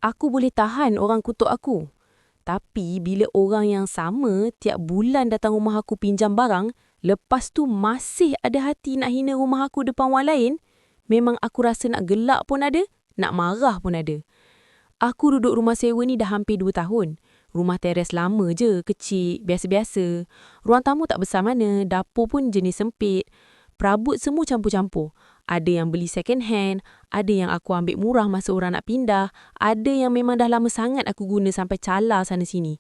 Aku boleh tahan orang kutuk aku. Tapi bila orang yang sama tiap bulan datang rumah aku pinjam barang, lepas tu masih ada hati nak hina rumah aku depan orang lain, memang aku rasa nak gelak pun ada, nak marah pun ada. Aku duduk rumah sewa ni dah hampir 2 tahun. Rumah teres lama je, kecil, biasa-biasa. Ruang tamu tak besar mana, dapur pun jenis sempit. Perabot semua campur-campur. Ada yang beli second hand, ada yang aku ambil murah masa orang nak pindah, ada yang memang dah lama sangat aku guna sampai calar sana sini.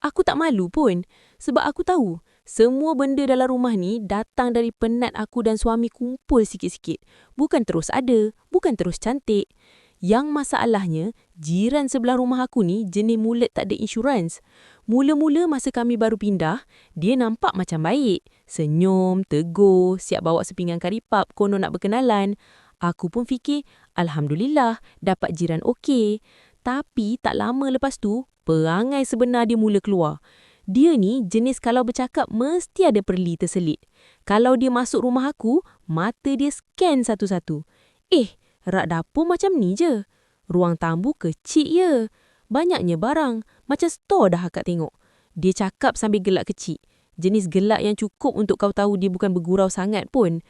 Aku tak malu pun sebab aku tahu semua benda dalam rumah ni datang dari penat aku dan suami kumpul sikit-sikit. Bukan terus ada, bukan terus cantik. Yang masalahnya, jiran sebelah rumah aku ni jenis mulut tak ada insurans. Mula-mula masa kami baru pindah, dia nampak macam baik. Senyum, tegur, siap bawa sepinggan karipap, konon nak berkenalan. Aku pun fikir, Alhamdulillah, dapat jiran okey. Tapi tak lama lepas tu, perangai sebenar dia mula keluar. Dia ni jenis kalau bercakap mesti ada perli terselit. Kalau dia masuk rumah aku, mata dia scan satu-satu. Rak dapur macam ni je. Ruang tamu kecil je. Banyaknya barang. Macam store dah akak tengok. Dia cakap sambil gelak kecil. Jenis gelak yang cukup untuk kau tahu dia bukan bergurau sangat pun.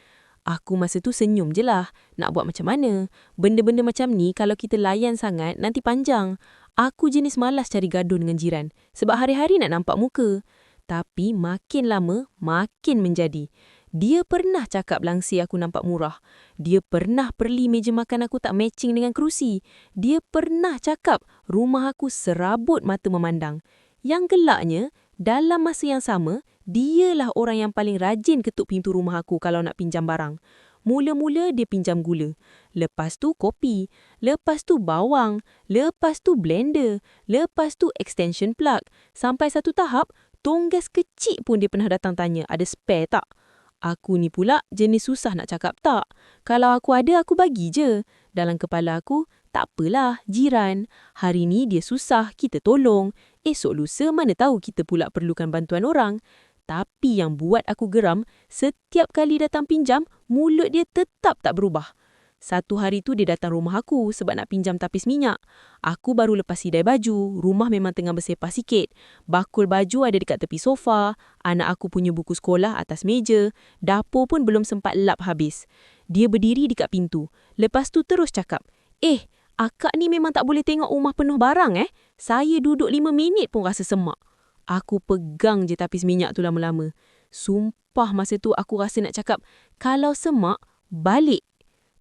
Aku masa tu senyum je lah. Nak buat macam mana? Benda-benda macam ni kalau kita layan sangat nanti panjang. Aku jenis malas cari gaduh dengan jiran. Sebab hari-hari nak nampak muka. Tapi makin lama, makin menjadi. Dia pernah cakap langsir aku nampak murah. Dia pernah perli meja makan aku tak matching dengan kerusi. Dia pernah cakap rumah aku serabut mata memandang. Yang gelaknya, dalam masa yang sama, dialah orang yang paling rajin ketuk pintu rumah aku kalau nak pinjam barang. Mula-mula dia pinjam gula. Lepas tu kopi. Lepas tu bawang. Lepas tu blender. Lepas tu extension plug. Sampai satu tahap, tong gas kecil pun dia pernah datang tanya ada spare tak. Aku ni pula jenis susah nak cakap tak. Kalau aku ada, aku bagi je. Dalam kepala aku, tak apalah, jiran. Hari ni dia susah, kita tolong. Esok lusa mana tahu kita pula perlukan bantuan orang. Tapi yang buat aku geram, setiap kali datang pinjam, mulut dia tetap tak berubah. Satu hari tu dia datang rumah aku sebab nak pinjam tapis minyak. Aku baru lepas sidai baju, rumah memang tengah bersepah sikit. Bakul baju ada dekat tepi sofa, anak aku punya buku sekolah atas meja, dapur pun belum sempat lap habis. Dia berdiri dekat pintu. Lepas tu terus cakap, akak ni memang tak boleh tengok rumah penuh barang Saya duduk 5 minit pun rasa semak. Aku pegang je tapis minyak tu lama-lama. Sumpah masa tu aku rasa nak cakap, kalau semak, balik.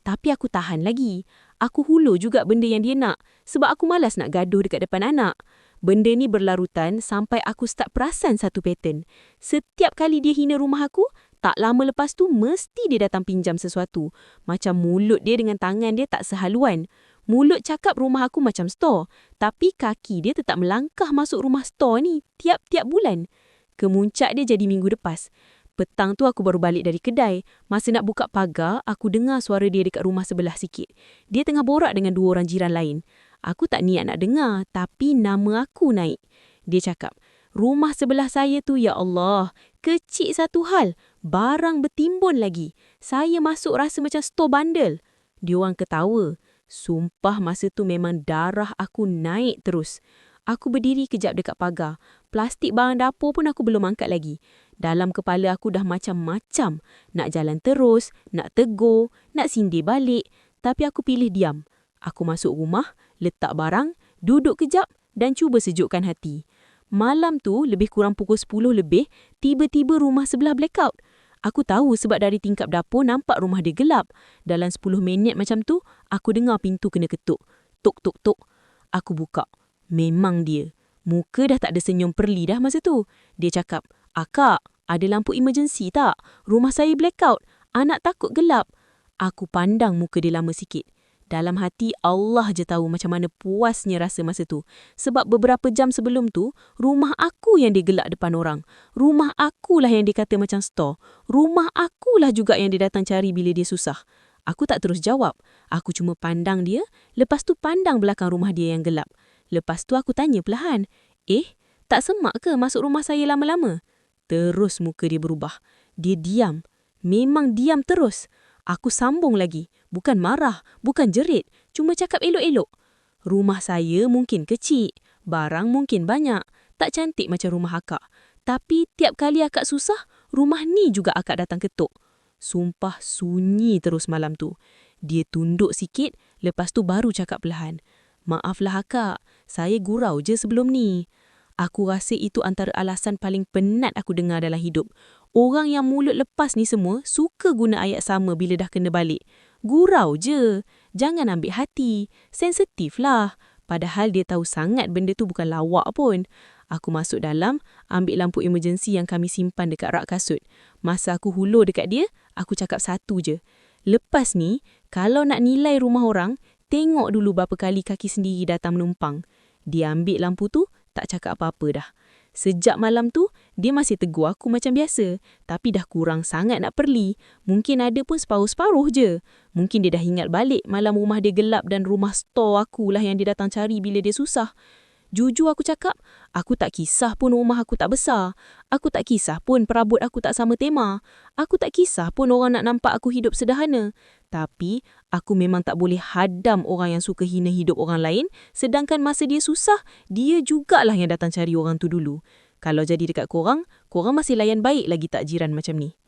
Tapi aku tahan lagi. Aku hulur juga benda yang dia nak sebab aku malas nak gaduh dekat depan anak. Benda ni berlarutan sampai aku start perasan satu pattern. Setiap kali dia hina rumah aku, tak lama lepas tu mesti dia datang pinjam sesuatu. Macam mulut dia dengan tangan dia tak sehaluan. Mulut cakap rumah aku macam store, tapi kaki dia tetap melangkah masuk rumah store ni tiap-tiap bulan. Kemuncak dia jadi minggu lepas. Petang tu aku baru balik dari kedai. Masa nak buka pagar, aku dengar suara dia dekat rumah sebelah sikit. Dia tengah borak dengan 2 orang jiran lain. Aku tak niat nak dengar, tapi nama aku naik. Dia cakap, rumah sebelah saya tu ya Allah, kecil satu hal, barang bertimbun lagi. Saya masuk rasa macam store bandel. Dia orang ketawa. Sumpah masa tu memang darah aku naik terus. Aku berdiri kejap dekat pagar. Plastik barang dapur pun aku belum angkat lagi. Dalam kepala aku dah macam-macam. Nak jalan terus, nak tegur, nak sindir balik. Tapi aku pilih diam. Aku masuk rumah, letak barang, duduk kejap dan cuba sejukkan hati. Malam tu, lebih kurang pukul 10 lebih, tiba-tiba rumah sebelah blackout. Aku tahu sebab dari tingkap dapur nampak rumah dia gelap. Dalam 10 minit macam tu, aku dengar pintu kena ketuk. Tuk, tuk, tuk. Aku buka. Memang dia. Muka dah tak ada senyum perli dah masa tu. Dia cakap, akak, ada lampu emergency tak? Rumah saya blackout. Anak takut gelap. Aku pandang muka dia lama sikit. Dalam hati, Allah je tahu macam mana puasnya rasa masa tu. Sebab beberapa jam sebelum tu, rumah aku yang dia gelak depan orang. Rumah akulah yang dia kata macam store. Rumah akulah juga yang dia datang cari bila dia susah. Aku tak terus jawab. Aku cuma pandang dia, lepas tu pandang belakang rumah dia yang gelap. Lepas tu aku tanya perlahan, tak semak ke masuk rumah saya lama-lama? Terus muka dia berubah. Dia diam. Memang diam terus. Aku sambung lagi. Bukan marah, bukan jerit. Cuma cakap elok-elok. Rumah saya mungkin kecil, barang mungkin banyak, tak cantik macam rumah akak. Tapi tiap kali akak susah, rumah ni juga akak datang ketuk. Sumpah sunyi terus malam tu. Dia tunduk sikit, lepas tu baru cakap perlahan. Maaflah akak, saya gurau je sebelum ni. Aku rasa itu antara alasan paling penat aku dengar dalam hidup. Orang yang mulut lepas ni semua suka guna ayat sama bila dah kena balik. Gurau je. Jangan ambil hati. Sensitif lah. Padahal dia tahu sangat benda tu bukan lawak pun. Aku masuk dalam, ambil lampu emergency yang kami simpan dekat rak kasut. Masa aku hulur dekat dia, aku cakap satu je. Lepas ni, kalau nak nilai rumah orang, tengok dulu berapa kali kaki sendiri datang menumpang. Dia ambil lampu tu, tak cakap apa-apa dah. Sejak malam tu, dia masih tegur aku macam biasa. Tapi dah kurang sangat nak perli. Mungkin ada pun separuh-separuh je. Mungkin dia dah ingat balik malam rumah dia gelap dan rumah store akulah yang dia datang cari bila dia susah. Jujur aku cakap, aku tak kisah pun rumah aku tak besar. Aku tak kisah pun perabot aku tak sama tema. Aku tak kisah pun orang nak nampak aku hidup sederhana. Tapi, aku memang tak boleh hadam orang yang suka hina hidup orang lain, sedangkan masa dia susah, dia jugalah yang datang cari orang tu dulu. Kalau jadi dekat korang, korang masih layan baik lagi tak jiran macam ni?